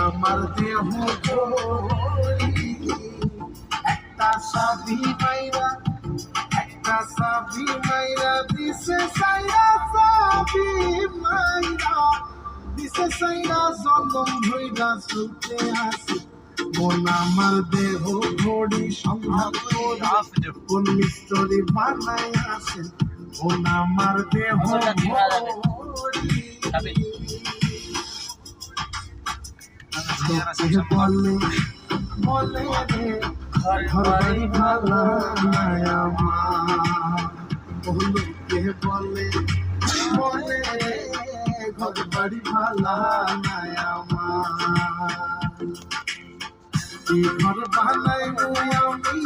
আমার দেহ ঘড়ি একটা সাবি মাইরা দিছে সাইরা সাবি মাইরা দিছে সাইরা জলম ভইরা সুতে আসি মন আমার দেহ ঘড়ি সন্ধান করে কোন মিস্ত্রি বানাই আসে মন আমার দেহ ঘড়ি বলে রে ঘর বাড়ি ভালা নাই আমার লোকে বলে রে ঘর বাড়ি ভালা নাই আমার ঘর বানাই আমি